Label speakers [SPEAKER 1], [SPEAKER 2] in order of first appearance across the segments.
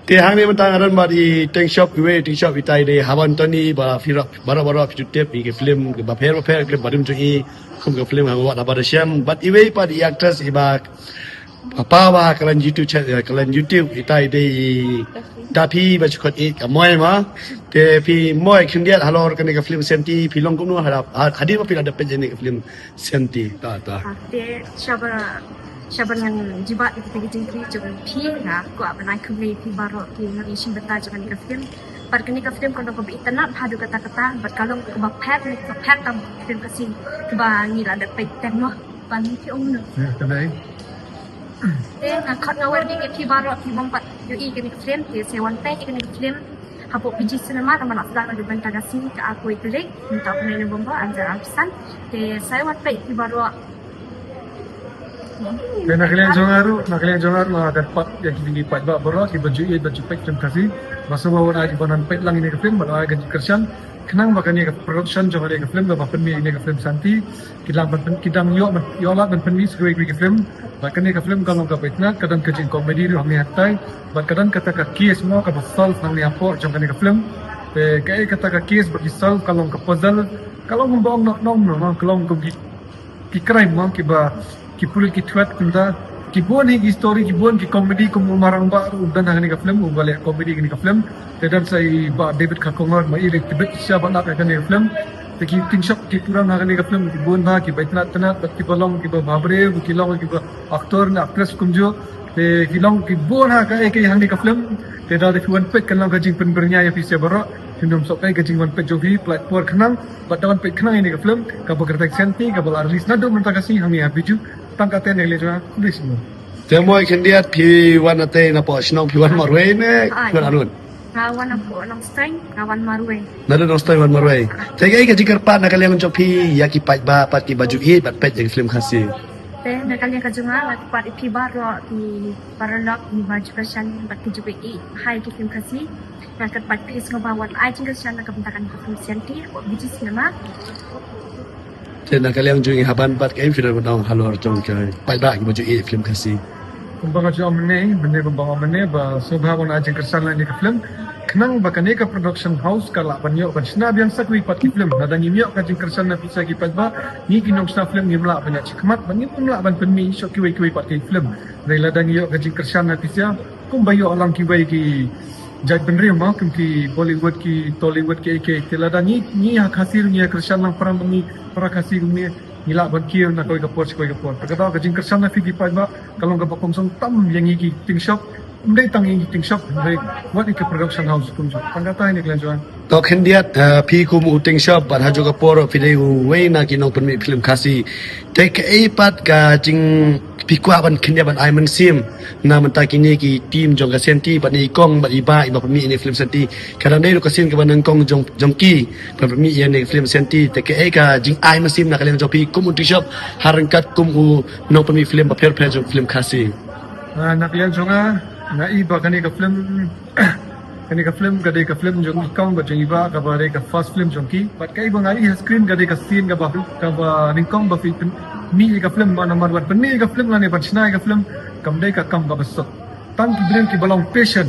[SPEAKER 1] Tiang ni mentang aran mari tank shop we tank shop itai de haban tani ba firap bara fitu tep ke film ke ba per ke barim cui kum ke film hawa na bara syam but iwe pa di actors iba apa ba kalan YouTube itai de tapi ba chukot ik moy ma te pi moy khindiat halor kan ke film senti filong kum nu harap hadir ba pila dapat jeni ke film senti ta
[SPEAKER 2] te Syabaran jibat itu pergi jengkri jangan pihak ko apa naik kembali di baru di Malaysia beta jangan ke film. Perkini ke film kalau kau internet hadu kata-kata berkalung ke bapet tam film kasih ke bangi lah dapat tengok bangi ti om nu.
[SPEAKER 3] Ya, kedai.
[SPEAKER 2] Nak kat ngawal di baru di bompat UI ke film di sewan pay ke film. Hapo PG cinema nama nak sedang ada bentang kasih ke aku itu lek minta pemain bomba anjar absan. Di sewan pay di baru
[SPEAKER 3] Dan nak kalian jongar lah dapat yang tinggi pat ba boro ki baju pek terima kasih. Masa bawa lagi banan pek lang ini ke film baru lagi kersan. Kenang bahkan ini ke production jongar ke film bahkan penmi ini ke film santi. Kidang yo lah dan penmi sekali ke film. Bahkan ini ke film kalau ke petna kadang kecil komedi ru hang hatai. Bahkan kata ke kies semua ke solve nang ni apa jongar ke film. Kayak kata ke kies bagi solve kalau ke puzzle kalau membawa nok kalau ke crime mau ke ba Kipuli kitwat kunda kibuan hi story kibuan ki comedy kum marang ba udan hang ni ka film ubale comedy ni ka film tedan sai ba David Kakongor mai ile tibet sia ba nak ka ni film te ki tin shop ki purang hang ni ka film kibuan ba ki baitna tana ki balong ki ba babre ki long ki ba actor na actress kumjo te ki long ki buan ha ka hang ni ka film te da de fuan pek kan long ka jing pen bernya ya fi sia baro Hindum sok kai kecing wan pek jovi platform kenang batawan pek kenang ini ke film ka bekerja senti ka bal arlis nado mentang kasih hang ya biju tangkatan yang lejo kulis semua.
[SPEAKER 1] Temoy khindiat pi wan ate na po snong pi wan marwe ne kan arun.
[SPEAKER 2] Rawan aku long string rawan marwe.
[SPEAKER 1] Nada no stay wan marwe. Tege ke jikar pa na kalian untuk pi ya ki pat ba pat ki baju hi bat pet jadi film khasi.
[SPEAKER 2] Nak kalian kajungan nak pat pi baru di paralak di baju kersan bat ki juga hai ki film khasi. Nak pat pi ngabawan ai jing kersan nak bentakan film senti biji cinema.
[SPEAKER 1] Tena kalian jungi haban pat ke film benang halor jong ke pat ba ki baju hi film khasi.
[SPEAKER 3] Kumbang aja amne kumbang amne ba subhawan ajeng kersan ni ke film kenang bahkan ni ke production house kala banyo kan snab yang sakwi pat ki film nadang imyo ka jeng kersan na pisa ki pat ba ni kinong sta film ni mla banyak cikmat ban ni mla ban penmi so ki pat ki film dai ladang yo ka jeng kersan na pisa kumbayo alang ki ki jai benri ma kum ki Bollywood ki Tollywood ki ladang ni ha khasir ni kersan lang parang ni para khasir ni nila ban ki na koi kapor kata ka jeng kersan na fi ki pat ba kalong ka bakom song tam yang ki ting shop Mday tangi ting shop mday what ik production house kumjo pangkata ini kalian jual
[SPEAKER 1] To khindiat pi kum uting shop bat haju ka por pide we na ki nong permi film khasi. Te ke e pat ka jing pi kwa ban khindia ban ai man sim na man ta kini ki team jong ka senti ban ni kong bat iba permi ini film senti. Kadang dai lo ka sin ka ban kong jong ki permi ini film senti te ke e ka jing ai man sim na kalian jong pi kum uting shop harangkat kum u nong permi film ba per jong film khasi.
[SPEAKER 3] nak kalian jonga na iba kani ka film kadai ka film jong ikong ba jong iba ka ba ka first film jong ki but kai bang ai screen kadai ka scene ka ba ningkong ba fit ni ka film ba nomor wat ni ka film la ne bachna ka film kam dai ka kam ba besok tang ki brem ki balong passion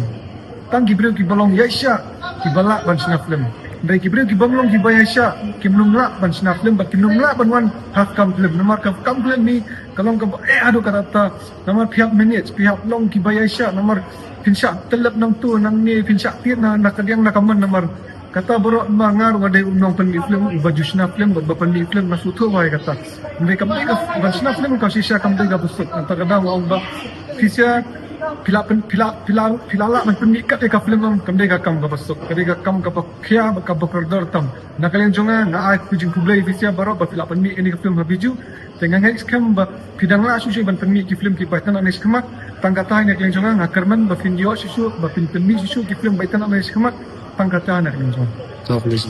[SPEAKER 3] tang ki brem ki balong yaisha ki bala bachna film dai ki brem ki balong ki bayasha ki mlumla bachna film ba ki mlumla banwan half kam film nomor kam film ni kalong ka aduh kata nomor pihak manage pihak long ki bayasha nomor pinsyak telap nang tu nang ni pinsyak tiat nak kadiang nakaman nomor kata boro mangar wade unong pen film baju sna film ba pen film masuto wai kata mereka sna film ka sisya kam dega busuk anta kadang wa ba sisya pilala man pen kat ka film kam dega kam ba busuk kadega kam ka khia ka ba perdor tam nakalian jonga na ai kujing kublai sisya baro ba pilak pen ini ka film habiju dengan next kam ba pidang la susu ban pen ki film ki baitan anis kemak tangkata ni kalian jonga ngakarman ba video susu ba pen susu ki film baitan anis kemak tangkata nak ni
[SPEAKER 1] To please